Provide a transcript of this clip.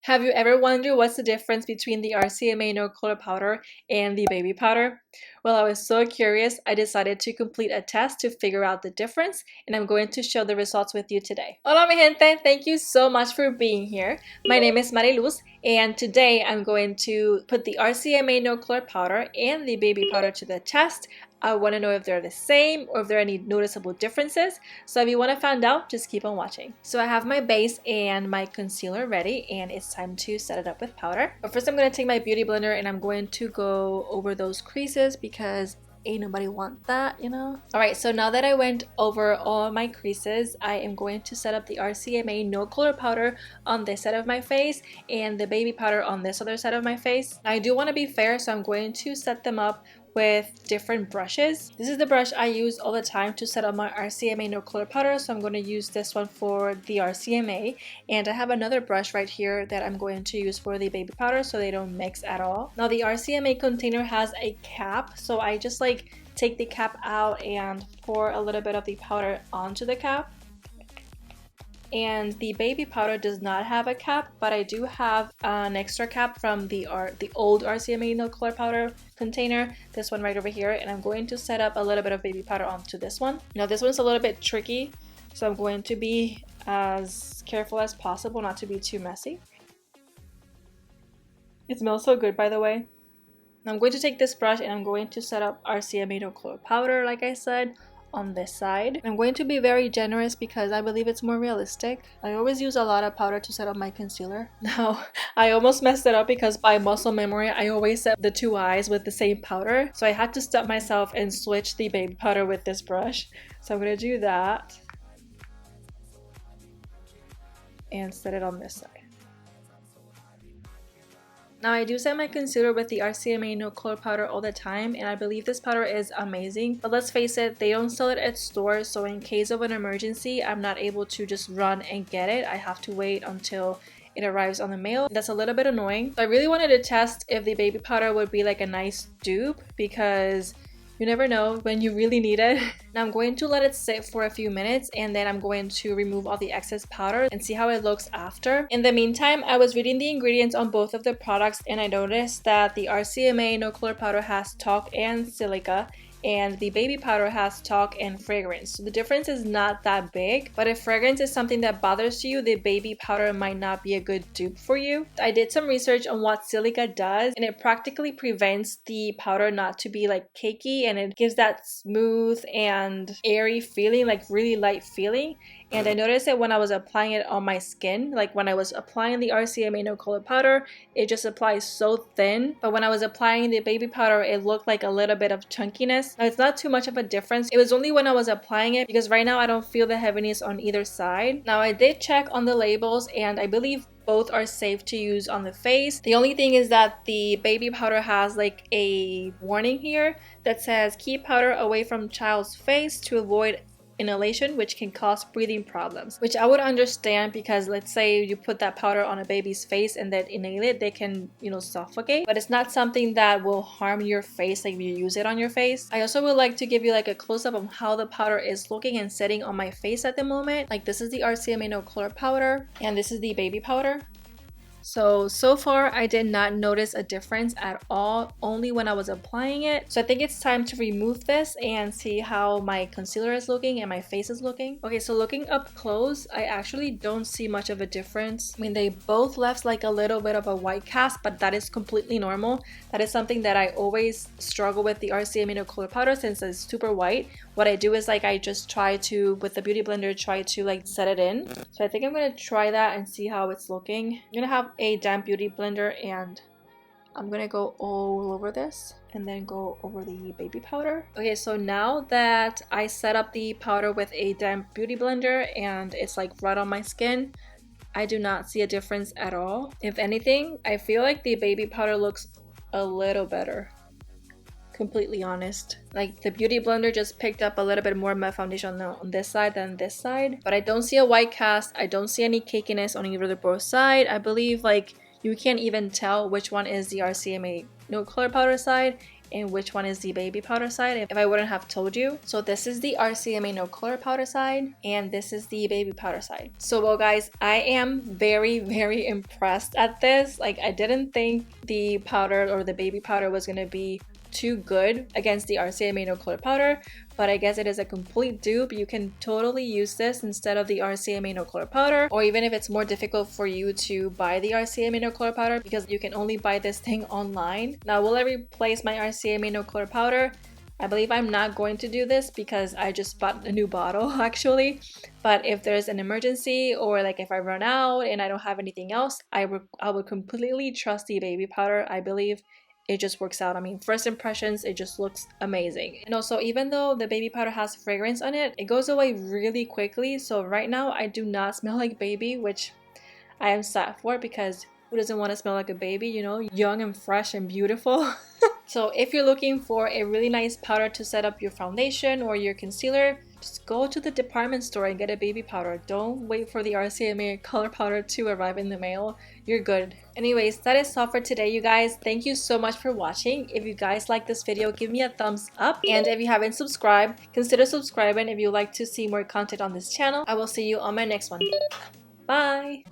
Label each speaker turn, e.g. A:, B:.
A: Have you ever wondered what's the difference between the RCMA No Color Powder and the baby powder? Well, I was so curious, I decided to complete a test to figure out the difference, and I'm going to show the results with you today. Hola, gente! Thank you so much for being here. My name is Mariluz, and today I'm going to put the RCMA No Color Powder and the baby powder to the test. I want to know if they're the same or if there are any noticeable differences. So if you want to find out, just keep on watching. So I have my base and my concealer ready, and it's time to set it up with powder. But first I'm going to take my beauty blender and I'm going to go over those creases because ain't nobody want that, you know? Alright, so now that I went over all my creases, I am going to set up the RCMA No Color Powder on this side of my face and the baby powder on this other side of my face. Now, I do want to be fair, so I'm going to set them up with different brushes. This is the brush I use all the time to set up my RCMA No Color Powder, so I'm going to use this one for the RCMA, and I have another brush right here that I'm going to use for the baby powder so they don't mix at all. Now the RCMA container has a cap, so I just like take the cap out and pour a little bit of the powder onto the cap. And the baby powder does not have a cap, but I do have an extra cap from the old RCMA No Color Powder container, this one right over here, and I'm going to set up a little bit of baby powder onto this one. Now this one's a little bit tricky, so I'm going to be as careful as possible not to be too messy. It smells so good, by the way. I'm going to take this brush and I'm going to set up RCMA No Color Powder, like I said, on this side. I'm going to be very generous because I believe it's more realistic. I always use a lot of powder to set up my concealer. Now, I almost messed it up because by muscle memory, I always set the two eyes with the same powder. So I had to stop myself and switch the baby powder with this brush. So I'm going to do that and set it on this side. Now, I do set my concealer with the RCMA No Color Powder all the time, and I believe this powder is amazing. But let's face it, they don't sell it at stores, so in case of an emergency, I'm not able to just run and get it. I have to wait until it arrives on the mail. That's a little bit annoying. So I really wanted to test if the baby powder would be like a nice dupe because you never know when you really need it. Now I'm going to let it sit for a few minutes and then I'm going to remove all the excess powder and see how it looks after. In the meantime, I was reading the ingredients on both of the products and I noticed that the RCMA No Color Powder has talc and silica, and the baby powder has talc and fragrance. So the difference is not that big, but if fragrance is something that bothers you, the baby powder might not be a good dupe for you. I did some research on what silica does, and it practically prevents the powder not to be like cakey, and it gives that smooth and airy feeling, like really light feeling. And I noticed that when I was applying it on my skin, like when I was applying the RCMA No Color Powder, it just applies so thin. But when I was applying the baby powder, it looked like a little bit of chunkiness. Now, it's not too much of a difference. It was only when I was applying it because right now I don't feel the heaviness on either side. Now, I did check on the labels and I believe both are safe to use on the face. The only thing is that the baby powder has like a warning here that says keep powder away from child's face to avoid inhalation, which can cause breathing problems, which I would understand because let's say you put that powder on a baby's face and then inhale it, they can, you know, suffocate, but it's not something that will harm your face like if you use it on your face. I also would like to give you like a close-up on how the powder is looking and setting on my face at the moment. Like this is the RCMA No Color Powder and this is the baby powder. So far I did not notice a difference at all, only when I was applying it. So I think it's time to remove this and see how my concealer is looking and my face is looking. Okay, so looking up close, I actually don't see much of a difference. I mean, they both left like a little bit of a white cast, but that is completely normal. That is something that I always struggle with the RCMA No Color Powder since it's super white. What I do is like I just try to, with the beauty blender, try to like set it in. So I think I'm gonna try that and see how it's looking. I'm gonna have a damp beauty blender and I'm gonna go all over this and then go over the baby powder. Okay, so now that I set up the powder with a damp beauty blender and it's like right on my skin, I do not see a difference at all. If anything, I feel like the baby powder looks a little better. Completely honest, like the beauty blender just picked up a little bit more of my foundation on this side than this side, but I don't see a white cast. I don't see any cakiness on either both side. I believe like you can't even tell which one is the RCMA No Color Powder side and which one is the baby powder side if I wouldn't have told you. So this is the RCMA No Color Powder side, and this is the baby powder side. So well guys, I am very, very impressed at this. Like, I didn't think the powder or the baby powder was gonna be too good against the RCMA No Color Powder, but I guess it is a complete dupe. You can totally use this instead of the RCMA No Color Powder, or even if it's more difficult for you to buy the RCMA No Color Powder because you can only buy this thing online. Now, will I replace my RCMA No Color Powder? I believe I'm not going to do this because I just bought a new bottle actually, but if there's an emergency or like if I run out and I don't have anything else, I would completely trust the baby powder. I believe it just works out. I mean, first impressions, it just looks amazing. And also, even though the baby powder has fragrance on it, it goes away really quickly. So right now I do not smell like baby, which I am sad for, because who doesn't want to smell like a baby, you know, young and fresh and beautiful. So if you're looking for a really nice powder to set up your foundation or your concealer, just go to the department store and get a baby powder. Don't wait for the RCMA color powder to arrive in the mail. You're good. Anyways, that is all for today, you guys. Thank you so much for watching. If you guys like this video, give me a thumbs up. And if you haven't subscribed, consider subscribing if you like to see more content on this channel. I will see you on my next one. Bye!